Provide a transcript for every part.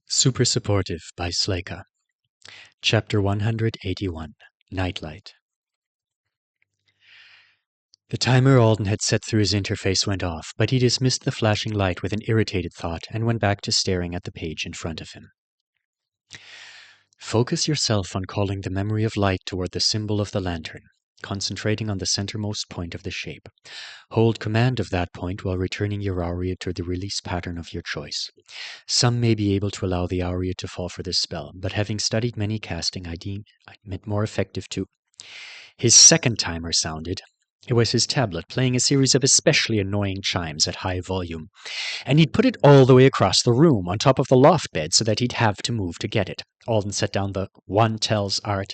Super Supportive by Sleyca. Chapter 181, Nightlight. The timer Alden had set through his interface went off, but he dismissed the flashing light with an irritated thought and went back to staring at the page in front of him. Focus yourself on calling the memory of light toward the symbol of the lantern, concentrating on the centermost point of the shape. Hold command of that point while returning your aria to the release pattern of your choice. Some may be able to allow the aria to fall for this spell, but having studied many casting, I deem it more effective to... His second timer sounded. It was his tablet playing a series of especially annoying chimes at high volume, and he'd put it all the way across the room, on top of the loft bed, so that he'd have to move to get it. Alden set down the One Tells art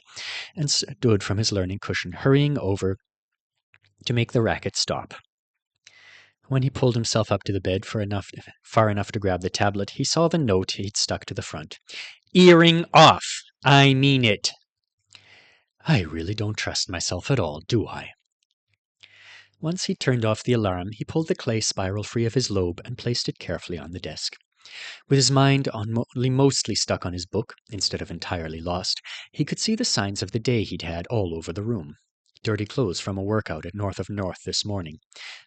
and stood from his learning cushion, hurrying over to make the racket stop. When he pulled himself up to the bed far enough to grab the tablet, he saw the note he'd stuck to the front. Earring off! I mean it! I really don't trust myself at all, do I? Once he turned off the alarm, he pulled the clay spiral free of his lobe and placed it carefully on the desk. With his mind mostly stuck on his book, instead of entirely lost, he could see the signs of the day he'd had all over the room. Dirty clothes from a workout at North of North this morning,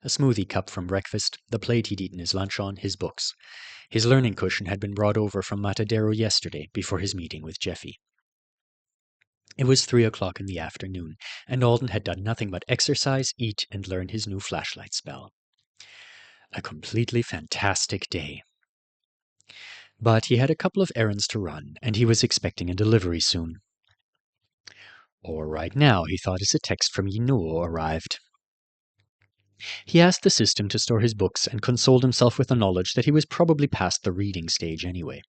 a smoothie cup from breakfast, the plate he'd eaten his lunch on, his books. His learning cushion had been brought over from Matadero yesterday before his meeting with Jeffy. It was 3 o'clock in the afternoon, and Alden had done nothing but exercise, eat, and learn his new flashlight spell. A completely fantastic day. But he had a couple of errands to run, and he was expecting a delivery soon. Or right now, he thought, as a text from Yinuo arrived. He asked the system to store his books and consoled himself with the knowledge that he was probably past the reading stage anyway.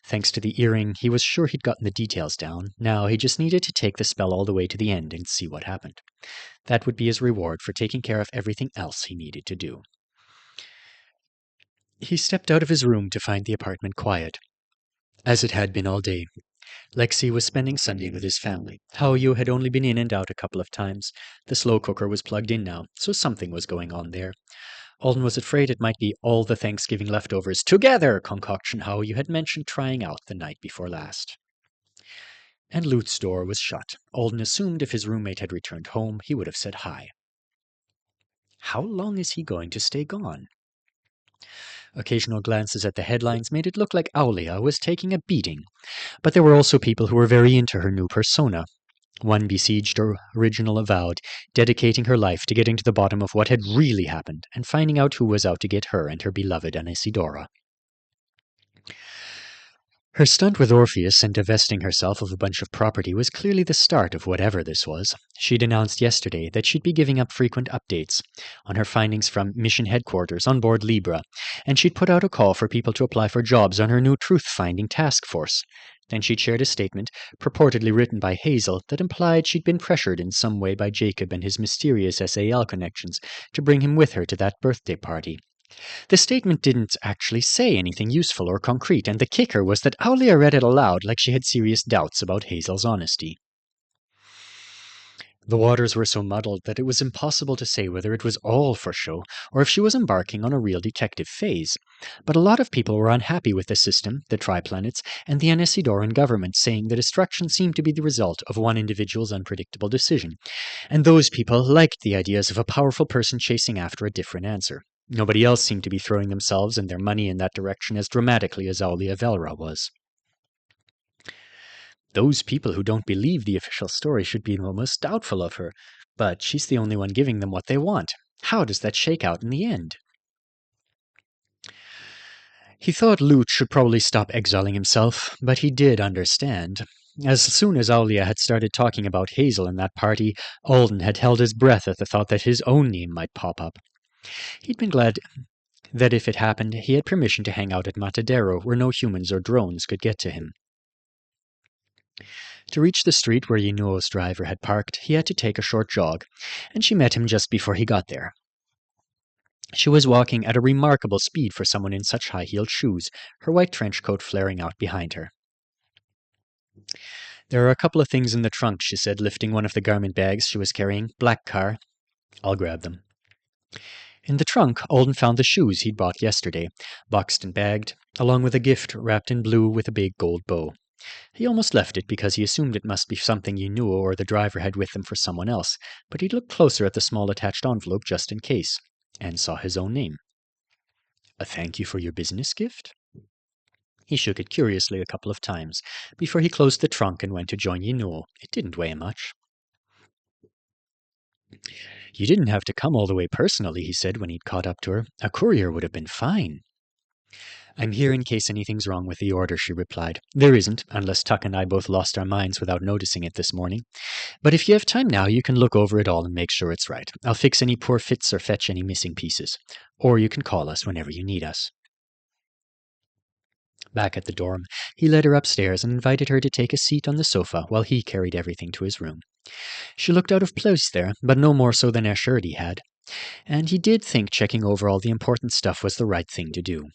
Thanks to the earring, he was sure he'd gotten the details down. Now he just needed to take the spell all the way to the end and see what happened. That would be his reward for taking care of everything else he needed to do. He stepped out of his room to find the apartment quiet, as it had been all day. Lexi was spending Sunday with his family. Haoyu had only been in and out a couple of times. The slow cooker was plugged in now, so something was going on there. Alden was afraid it might be all the Thanksgiving leftovers together concoction Haoyu had mentioned trying out the night before last. And Lute's door was shut. Alden assumed if his roommate had returned home, he would have said hi. How long is he going to stay gone? Occasional glances at the headlines made it look like Aulia was taking a beating, but there were also people who were very into her new persona. One besieged original avowed, dedicating her life to getting to the bottom of what had really happened and finding out who was out to get her and her beloved Anisidora. Her stunt with Orpheus and divesting herself of a bunch of property was clearly the start of whatever this was. She'd announced yesterday that she'd be giving up frequent updates on her findings from mission headquarters on board Libra, and she'd put out a call for people to apply for jobs on her new truth-finding task force. Then she'd shared a statement, purportedly written by Hazel, that implied she'd been pressured in some way by Jacob and his mysterious SAL connections to bring him with her to that birthday party. The statement didn't actually say anything useful or concrete, and the kicker was that Aulia read it aloud like she had serious doubts about Hazel's honesty. The waters were so muddled that it was impossible to say whether it was all for show or if she was embarking on a real detective phase. But a lot of people were unhappy with the system, the triplanets, and the Anesidoran government, saying the destruction seemed to be the result of one individual's unpredictable decision. And those people liked the ideas of a powerful person chasing after a different answer. Nobody else seemed to be throwing themselves and their money in that direction as dramatically as Aulia Velra was. Those people who don't believe the official story should be almost doubtful of her, but she's the only one giving them what they want. How does that shake out in the end? He thought Lute should probably stop exiling himself, but he did understand. As soon as Aulia had started talking about Hazel in that party, Alden had held his breath at the thought that his own name might pop up. He'd been glad that if it happened, he had permission to hang out at Matadero, where no humans or drones could get to him. To reach the street where Yinuo's driver had parked, he had to take a short jog, and she met him just before he got there. She was walking at a remarkable speed for someone in such high-heeled shoes, her white trench coat flaring out behind her. There are a couple of things in the trunk, she said, lifting one of the garment bags she was carrying. Black car. I'll grab them. In the trunk, Alden found the shoes he'd bought yesterday, boxed and bagged, along with a gift wrapped in blue with a big gold bow. He almost left it because he assumed it must be something you knew or the driver had with them for someone else, but he looked closer at the small attached envelope just in case, and saw his own name. A thank you for your business gift? He shook it curiously a couple of times before he closed the trunk and went to join Yinnuo. It didn't weigh much. You didn't have to come all the way personally, he said when he'd caught up to her. A courier would have been fine. I'm here in case anything's wrong with the order, she replied. There isn't, unless Tuck and I both lost our minds without noticing it this morning. But if you have time now, you can look over it all and make sure it's right. I'll fix any poor fits or fetch any missing pieces. Or you can call us whenever you need us. Back at the dorm, he led her upstairs and invited her to take a seat on the sofa while he carried everything to his room. She looked out of place there, but no more so than Ashurdy had. And he did think checking over all the important stuff was the right thing to do.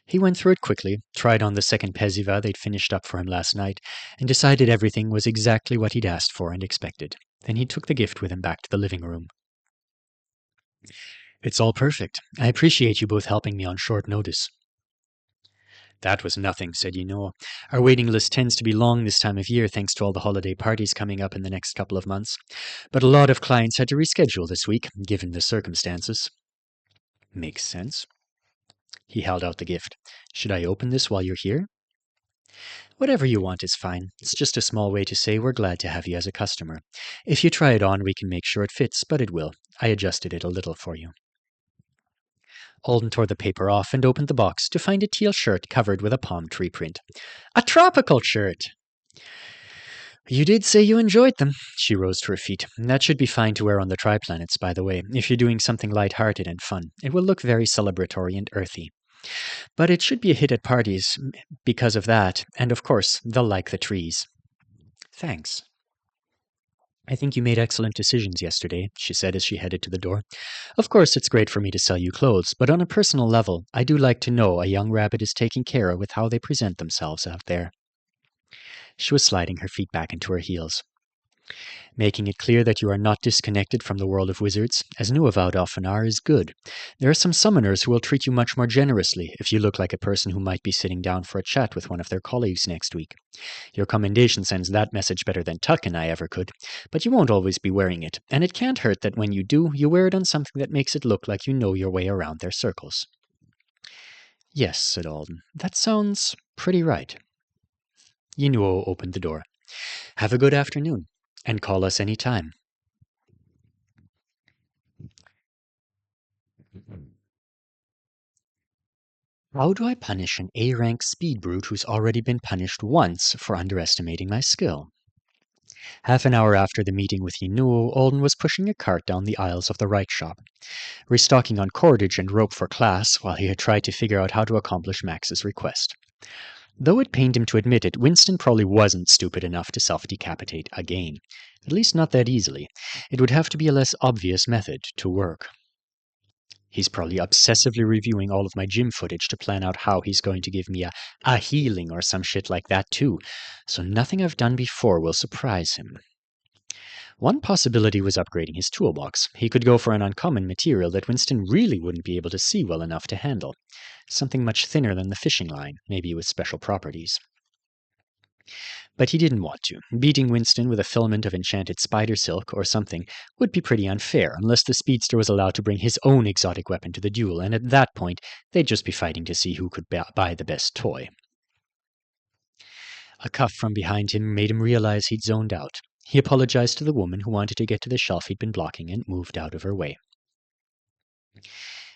He went through it quickly, tried on the second Peziva they'd finished up for him last night, and decided everything was exactly what he'd asked for and expected. Then he took the gift with him back to the living room. It's all perfect. I appreciate you both helping me on short notice. That was nothing, said Yinnuo. Our waiting list tends to be long this time of year thanks to all the holiday parties coming up in the next couple of months. But a lot of clients had to reschedule this week, given the circumstances. Makes sense. He held out the gift. Should I open this while you're here? Whatever you want is fine. It's just a small way to say we're glad to have you as a customer. If you try it on, we can make sure it fits, but it will. I adjusted it a little for you. Alden tore the paper off and opened the box to find a teal shirt covered with a palm tree print. A tropical shirt! You did say you enjoyed them. She rose to her feet. That should be fine to wear on the Triplanets, by the way, if you're doing something light-hearted and fun. It will look very celebratory and earthy. But it should be a hit at parties because of that, and of course, they'll like the trees. Thanks. I think you made excellent decisions yesterday, she said as she headed to the door. Of course, it's great for me to sell you clothes, but on a personal level, I do like to know a young rabbit is taken care of with how they present themselves out there. She was sliding her feet back into her heels. Making it clear that you are not disconnected from the world of wizards, as Nuavout often are, is good. There are some summoners who will treat you much more generously if you look like a person who might be sitting down for a chat with one of their colleagues next week. Your commendation sends that message better than Tuck and I ever could, but you won't always be wearing it, and it can't hurt that when you do, you wear it on something that makes it look like you know your way around their circles. Yes, said Alden. That sounds pretty right. Yinnuo opened the door. Have a good afternoon, and call us any time. How do I punish an A-rank speed brute who's already been punished once for underestimating my skill? Half an hour after the meeting with Yinnuo, Alden was pushing a cart down the aisles of the Right shop, restocking on cordage and rope for class while he had tried to figure out how to accomplish Max's request. Though it pained him to admit it, Winston probably wasn't stupid enough to self-decapitate again. At least not that easily. It would have to be a less obvious method to work. He's probably obsessively reviewing all of my gym footage to plan out how he's going to give me a healing or some shit like that too, so nothing I've done before will surprise him. One possibility was upgrading his toolbox. He could go for an uncommon material that Winston really wouldn't be able to see well enough to handle. Something much thinner than the fishing line, maybe with special properties. But he didn't want to. Beating Winston with a filament of enchanted spider silk or something would be pretty unfair unless the speedster was allowed to bring his own exotic weapon to the duel, and at that point they'd just be fighting to see who could buy the best toy. A cuff from behind him made him realize he'd zoned out. He apologized to the woman who wanted to get to the shelf he'd been blocking and moved out of her way.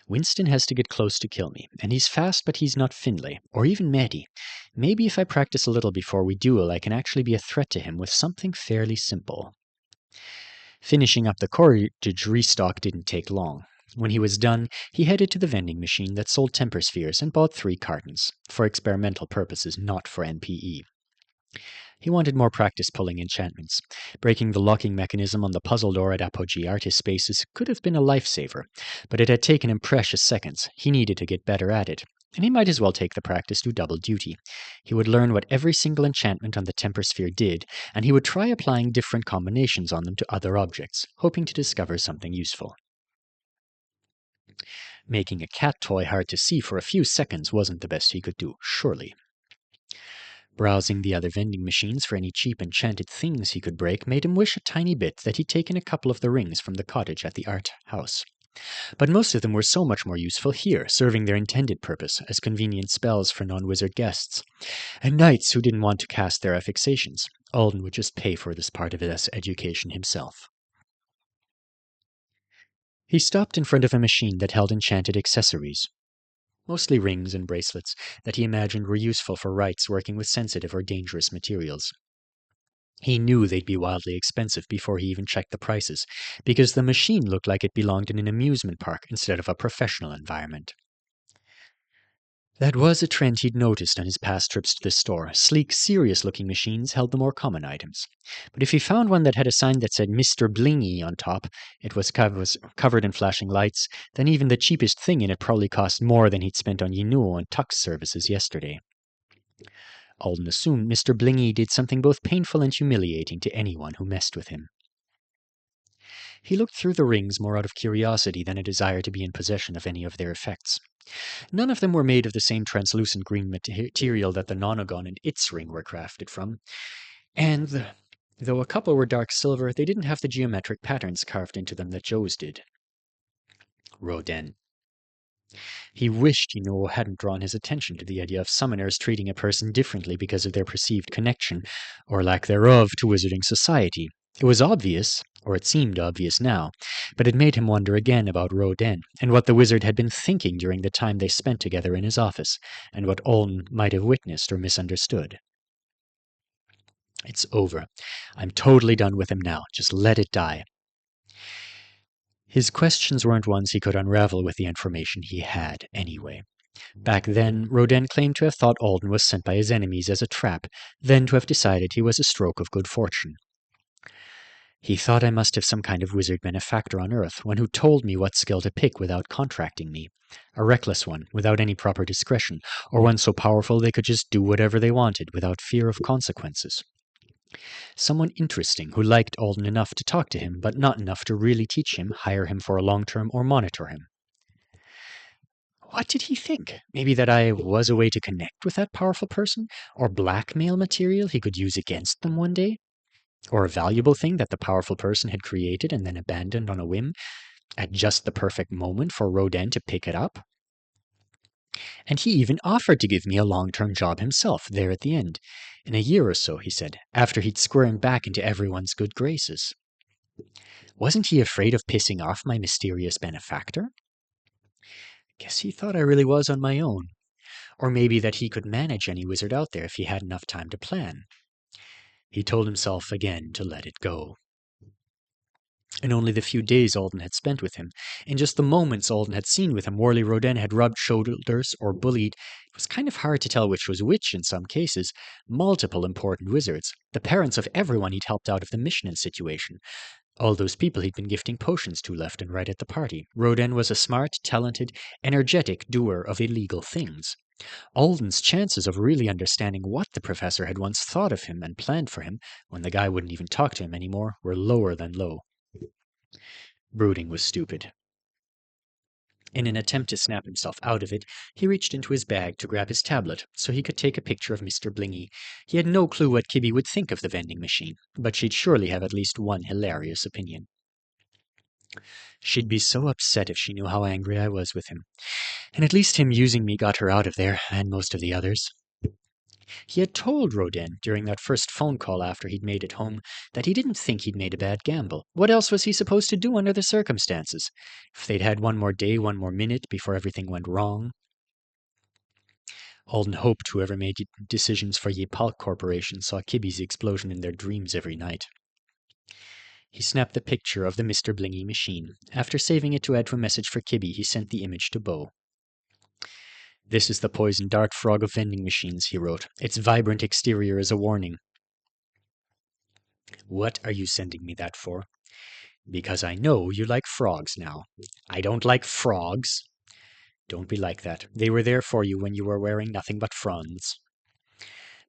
Winston has to get close to kill me, and he's fast, but he's not Finlay, or even Maddie. Maybe if I practice a little before we duel, I can actually be a threat to him with something fairly simple. Finishing up the cordage restock didn't take long. When he was done, he headed to the vending machine that sold temper spheres and bought 3 cartons, for experimental purposes, not for NPE. He wanted more practice pulling enchantments. Breaking the locking mechanism on the puzzle door at Apogee Artist Spaces could have been a lifesaver, but it had taken him precious seconds. He needed to get better at it, and he might as well take the practice to double duty. He would learn what every single enchantment on the temper sphere did, and he would try applying different combinations on them to other objects, hoping to discover something useful. Making a cat toy hard to see for a few seconds wasn't the best he could do, surely. Browsing the other vending machines for any cheap enchanted things he could break made him wish a tiny bit that he'd taken a couple of the rings from the cottage at the art house. But most of them were so much more useful here, serving their intended purpose as convenient spells for non-wizard guests. And knights who didn't want to cast their affixations. Alden would just pay for this part of his education himself. He stopped in front of a machine that held enchanted accessories, mostly rings and bracelets that he imagined were useful for rites working with sensitive or dangerous materials. He knew they'd be wildly expensive before he even checked the prices, because the machine looked like it belonged in an amusement park instead of a professional environment. That was a trend he'd noticed on his past trips to the store. Sleek, serious-looking machines held the more common items. But if he found one that had a sign that said Mr. Blingy on top, it was covered in flashing lights, then even the cheapest thing in it probably cost more than he'd spent on Yinuo and Tux services yesterday. Alden assumed Mr. Blingy did something both painful and humiliating to anyone who messed with him. He looked through the rings more out of curiosity than a desire to be in possession of any of their effects. None of them were made of the same translucent green material that the Nonagon and its ring were crafted from, and though a couple were dark silver, they didn't have the geometric patterns carved into them that Joe's did. Roden. He wished Yinuo hadn't drawn his attention to the idea of summoners treating a person differently because of their perceived connection, or lack thereof, to wizarding society. It was obvious, or it seemed obvious now, but it made him wonder again about Roden, and what the wizard had been thinking during the time they spent together in his office, and what Oln might have witnessed or misunderstood. It's over. I'm totally done with him now. Just let it die. His questions weren't ones he could unravel with the information he had, anyway. Back then, Roden claimed to have thought Alden was sent by his enemies as a trap, then to have decided he was a stroke of good fortune. He thought I must have some kind of wizard benefactor on Earth, one who told me what skill to pick without contracting me. A reckless one, without any proper discretion, or one so powerful they could just do whatever they wanted without fear of consequences. Someone interesting who liked Alden enough to talk to him, but not enough to really teach him, hire him for a long term, or monitor him. What did he think? Maybe that I was a way to connect with that powerful person? Or blackmail material he could use against them one day? Or a valuable thing that the powerful person had created and then abandoned on a whim, at just the perfect moment for Roden to pick it up? And he even offered to give me a long-term job himself, there at the end. In a year or so, he said, after he'd squirmed back into everyone's good graces. Wasn't he afraid of pissing off my mysterious benefactor? Guess he thought I really was on my own. Or maybe that he could manage any wizard out there if he had enough time to plan. He told himself again to let it go. In only the few days Alden had spent with him, in just the moments Alden had seen with him, Worley Roden had rubbed shoulders or bullied. It was kind of hard to tell which was which in some cases. Multiple important wizards, the parents of everyone he'd helped out of the Mishnan situation. All those people he'd been gifting potions to left and right at the party. Roden was a smart, talented, energetic doer of illegal things. Alden's chances of really understanding what the professor had once thought of him and planned for him, when the guy wouldn't even talk to him anymore, were lower than low. Brooding was stupid. In an attempt to snap himself out of it, he reached into his bag to grab his tablet so he could take a picture of Mr. Blingy. He had no clue what Kibby would think of the vending machine, but she'd surely have at least one hilarious opinion. She'd be so upset if she knew how angry I was with him. And at least him using me got her out of there, and most of the others. He had told Roden during that first phone call after he'd made it home that he didn't think he'd made a bad gamble. What else was he supposed to do under the circumstances? If they'd had one more day, one more minute before everything went wrong? Alden hoped whoever made decisions for Yipalk Corporation saw Kibby's explosion in their dreams every night. He snapped the picture of the Mr. Blingy machine. After saving it to add to a message for Kibby, he sent the image to Bo. "This is the poison dart frog of vending machines," he wrote. "Its vibrant exterior is a warning." "What are you sending me that for?" "Because I know you like frogs now." "I don't like frogs." "Don't be like that. They were there for you when you were wearing nothing but fronds."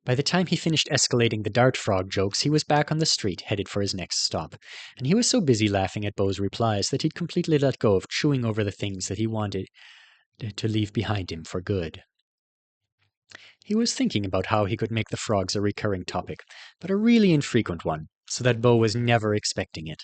By the time he finished escalating the dart frog jokes, he was back on the street, headed for his next stop, and he was so busy laughing at Beau's replies that he'd completely let go of chewing over the things that he wanted to leave behind him for good. He was thinking about how he could make the frogs a recurring topic, but a really infrequent one, so that Beau was never expecting it.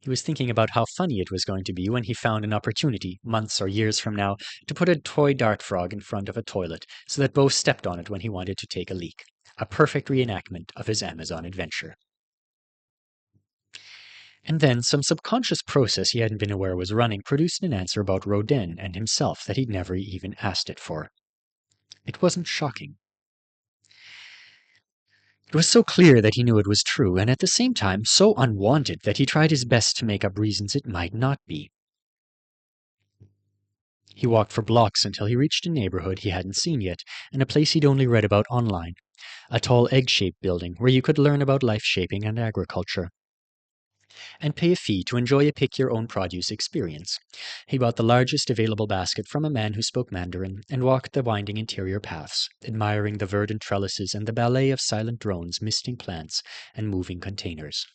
He was thinking about how funny it was going to be when he found an opportunity, months or years from now, to put a toy dart frog in front of a toilet so that Beau stepped on it when he wanted to take a leak. A perfect reenactment of his Amazon adventure. And then some subconscious process he hadn't been aware was running produced an answer about Rodin and himself that he'd never even asked it for. It wasn't shocking. It was so clear that he knew it was true, and at the same time so unwanted that he tried his best to make up reasons it might not be. He walked for blocks until he reached a neighborhood he hadn't seen yet, and a place he'd only read about online. A tall egg-shaped building where you could learn about life shaping and agriculture. And pay a fee to enjoy a pick-your-own-produce experience. He bought the largest available basket from a man who spoke Mandarin and walked the winding interior paths, admiring the verdant trellises and the ballet of silent drones misting plants and moving containers.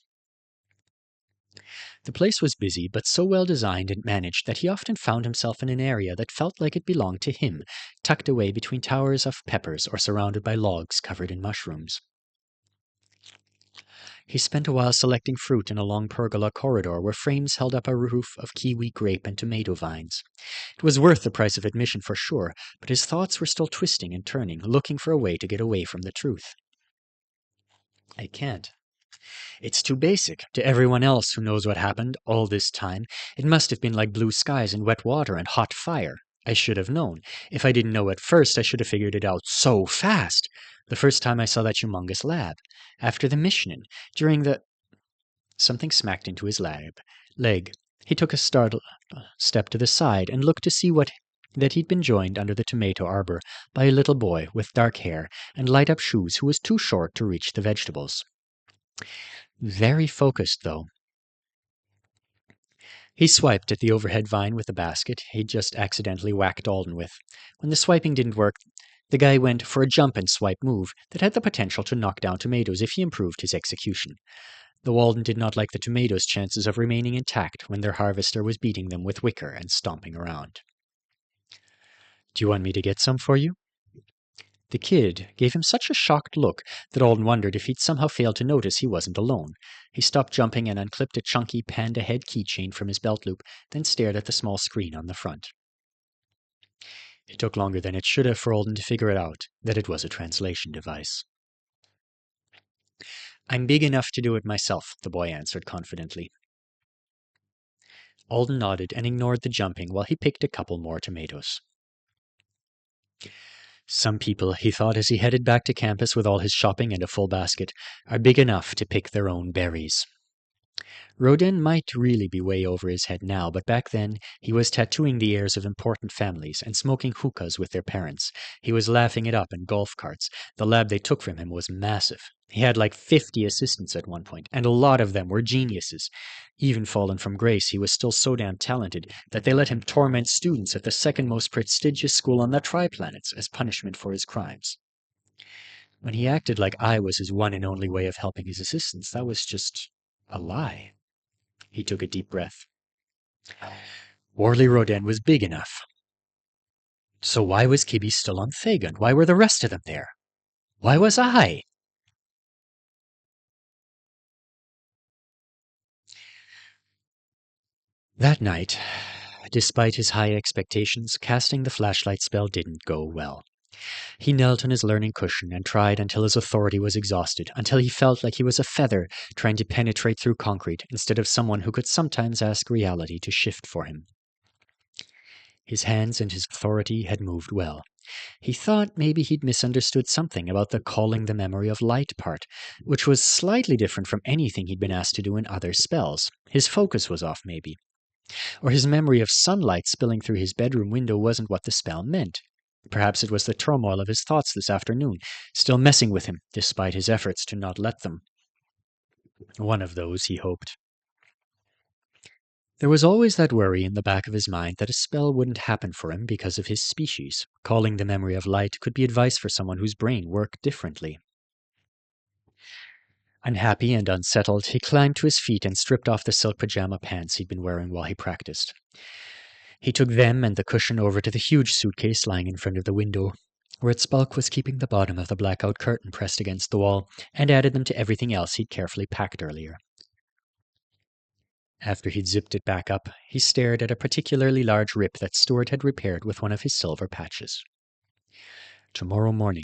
The place was busy, but so well designed and managed that he often found himself in an area that felt like it belonged to him, tucked away between towers of peppers or surrounded by logs covered in mushrooms. He spent a while selecting fruit in a long pergola corridor where frames held up a roof of kiwi, grape, and tomato vines. It was worth the price of admission for sure, but his thoughts were still twisting and turning, looking for a way to get away from the truth. I can't. It's too basic. To everyone else who knows what happened all this time, it must have been like blue skies and wet water and hot fire. I should have known. If I didn't know at first, I should have figured it out so fast. The first time I saw that humongous lab. After the mission. During the... Something smacked into his leg. He took a startled step to the side and looked to see that he'd been joined under the tomato arbor by a little boy with dark hair and light-up shoes who was too short to reach the vegetables. Very focused, though. He swiped at the overhead vine with the basket he'd just accidentally whacked Alden with. When the swiping didn't work, the guy went for a jump and swipe move that had the potential to knock down tomatoes if he improved his execution. The Walden did not like the tomatoes' chances of remaining intact when their harvester was beating them with wicker and stomping around. "Do you want me to get some for you?" The kid gave him such a shocked look that Alden wondered if he'd somehow failed to notice he wasn't alone. He stopped jumping and unclipped a chunky panda head keychain from his belt loop, then stared at the small screen on the front. It took longer than it should have for Alden to figure it out, that it was a translation device. "I'm big enough to do it myself," the boy answered confidently. Alden nodded and ignored the jumping while he picked a couple more tomatoes. Some people, he thought as he headed back to campus with all his shopping and a full basket, are big enough to pick their own berries. Rodin might really be way over his head now, but back then he was tattooing the heirs of important families and smoking hookahs with their parents. He was laughing it up in golf carts. The lab they took from him was massive. He had like 50 assistants at one point, and a lot of them were geniuses. Even fallen from grace, he was still so damn talented that they let him torment students at the second most prestigious school on the Triplanets as punishment for his crimes. When he acted like I was his one and only way of helping his assistants, that was just a lie. He took a deep breath. Worley Rodin was big enough. So why was Kibby still on Thagon? Why were the rest of them there? Why was I? That night, despite his high expectations, casting the flashlight spell didn't go well. He knelt on his learning cushion and tried until his authority was exhausted, until he felt like he was a feather trying to penetrate through concrete instead of someone who could sometimes ask reality to shift for him. His hands and his authority had moved well. He thought maybe he'd misunderstood something about the calling the memory of light part, which was slightly different from anything he'd been asked to do in other spells. His focus was off, maybe. Or his memory of sunlight spilling through his bedroom window wasn't what the spell meant. Perhaps it was the turmoil of his thoughts this afternoon, still messing with him, despite his efforts to not let them. One of those, he hoped. There was always that worry in the back of his mind that a spell wouldn't happen for him because of his species. Calling the memory of light could be advice for someone whose brain worked differently. Unhappy and unsettled, he climbed to his feet and stripped off the silk pajama pants he'd been wearing while he practiced. He took them and the cushion over to the huge suitcase lying in front of the window, where its bulk was keeping the bottom of the blackout curtain pressed against the wall, and added them to everything else he'd carefully packed earlier. After he'd zipped it back up, he stared at a particularly large rip that Stuart had repaired with one of his silver patches. Tomorrow morning.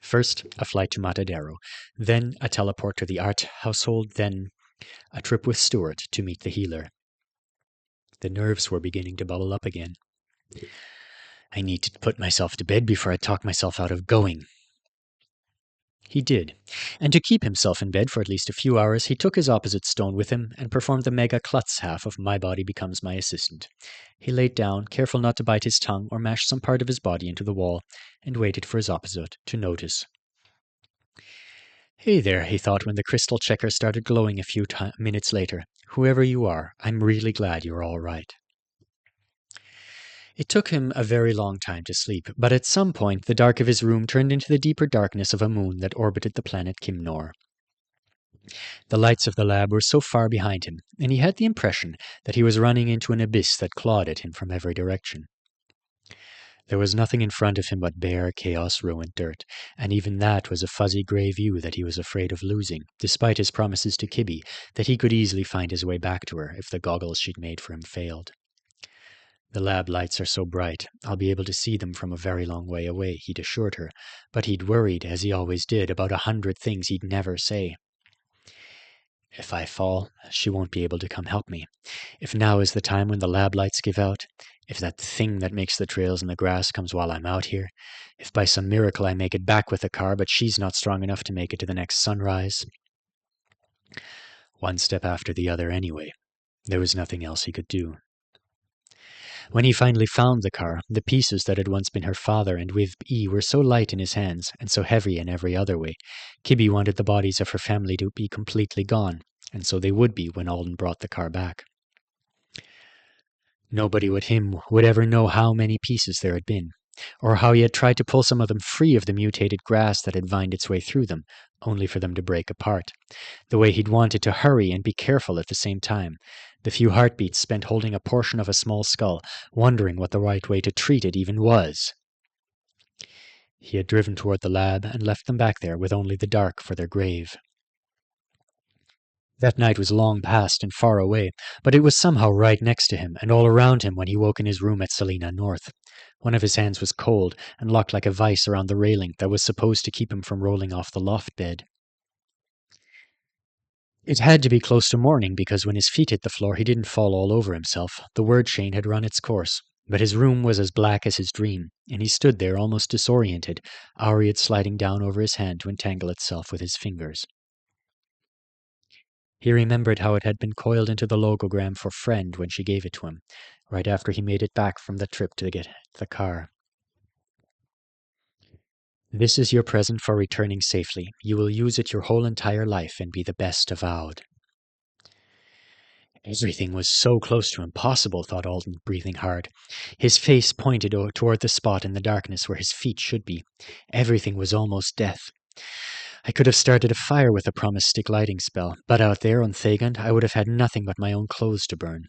First, a flight to Matadero, then a teleport to the art household, then a trip with Stuart to meet the healer. The nerves were beginning to bubble up again. I need to put myself to bed before I talk myself out of going. He did, and to keep himself in bed for at least a few hours, he took his opposite stone with him and performed the Mega Klutz half of My Body Becomes My Assistant. He laid down, careful not to bite his tongue or mash some part of his body into the wall, and waited for his opposite to notice. Hey there, he thought when the crystal checker started glowing a few minutes later. Whoever you are, I'm really glad you're all right. It took him a very long time to sleep, but at some point the dark of his room turned into the deeper darkness of a moon that orbited the planet Kimnor. The lights of the lab were so far behind him, and he had the impression that he was running into an abyss that clawed at him from every direction. There was nothing in front of him but bare, chaos-ruined dirt, and even that was a fuzzy grey view that he was afraid of losing, despite his promises to Kibby that he could easily find his way back to her if the goggles she'd made for him failed. The lab lights are so bright, I'll be able to see them from a very long way away, he'd assured her, but he'd worried, as he always did, about 100 things he'd never say. If I fall, she won't be able to come help me. If now is the time when the lab lights give out, if that thing that makes the trails in the grass comes while I'm out here, if by some miracle I make it back with the car, but she's not strong enough to make it to the next sunrise. One step after the other anyway. There was nothing else he could do. When he finally found the car, the pieces that had once been her father and Wiv E were so light in his hands, and so heavy in every other way. Kibby wanted the bodies of her family to be completely gone, and so they would be when Alden brought the car back. Nobody but him would ever know how many pieces there had been, or how he had tried to pull some of them free of the mutated grass that had vined its way through them, only for them to break apart. The way he'd wanted to hurry and be careful at the same time. The few heartbeats spent holding a portion of a small skull, wondering what the right way to treat it even was. He had driven toward the lab and left them back there with only the dark for their grave. That night was long past and far away, but it was somehow right next to him and all around him when he woke in his room at Selena North. One of his hands was cold and locked like a vice around the railing that was supposed to keep him from rolling off the loft bed. It had to be close to morning because when his feet hit the floor he didn't fall all over himself. The word chain had run its course. But his room was as black as his dream, and he stood there almost disoriented, Ariad sliding down over his hand to entangle itself with his fingers. He remembered how it had been coiled into the logogram for friend when she gave it to him, right after he made it back from the trip to get the car. This is your present for returning safely. You will use it your whole entire life and be the best avowed. Everything was so close to impossible, thought Alden, breathing hard. His face pointed toward the spot in the darkness where his feet should be. Everything was almost death. I could have started a fire with the promised stick lighting spell, but out there on Thagund I would have had nothing but my own clothes to burn.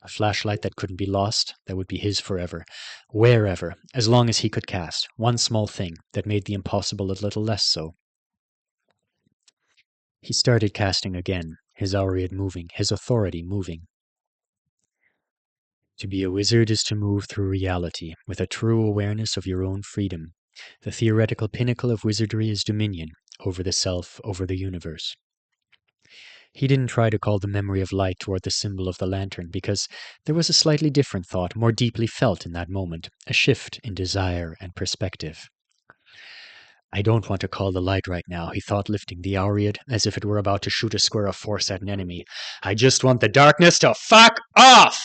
A flashlight that couldn't be lost, that would be his forever, wherever, as long as he could cast, one small thing that made the impossible a little less so. He started casting again, his Aureate moving, his authority moving. To be a wizard is to move through reality, with a true awareness of your own freedom. The theoretical pinnacle of wizardry is dominion, over the self, over the universe. He didn't try to call the memory of light toward the symbol of the lantern, because there was a slightly different thought, more deeply felt in that moment, a shift in desire and perspective. I don't want to call the light right now, he thought, lifting the Aureate as if it were about to shoot a square of force at an enemy. I just want the darkness to fuck off!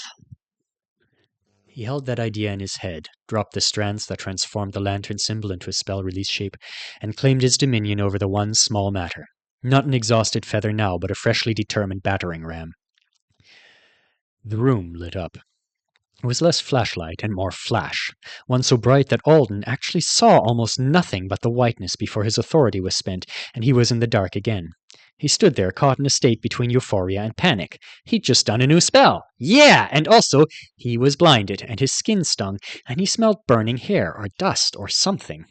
He held that idea in his head, dropped the strands that transformed the lantern symbol into a spell release shape, and claimed his dominion over the one small matter. Not an exhausted feather now, but a freshly determined battering ram. The room lit up. It was less flashlight and more flash, one so bright that Alden actually saw almost nothing but the whiteness before his authority was spent, and he was in the dark again. He stood there, caught in a state between euphoria and panic. He'd just done a new spell. Yeah, and also, he was blinded, and his skin stung, and he smelled burning hair, or dust, or something.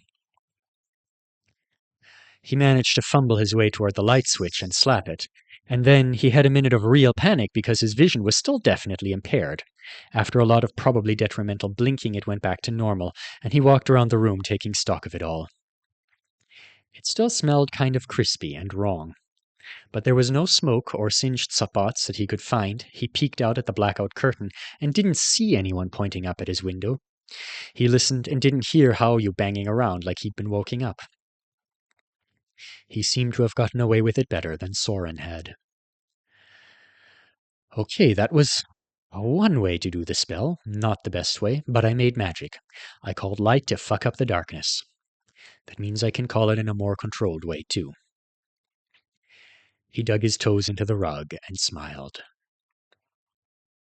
He managed to fumble his way toward the light switch and slap it. And then he had a minute of real panic because his vision was still definitely impaired. After a lot of probably detrimental blinking, it went back to normal, and he walked around the room taking stock of it all. It still smelled kind of crispy and wrong. But there was no smoke or singed spots that he could find. He peeked out at the blackout curtain and didn't see anyone pointing up at his window. He listened and didn't hear Hao-Yu banging around like he'd been woken up. He seemed to have gotten away with it better than Soren had. Okay, that was one way to do the spell. Not the best way, but I made magic. I called light to fuck up the darkness. That means I can call it in a more controlled way, too. He dug his toes into the rug and smiled.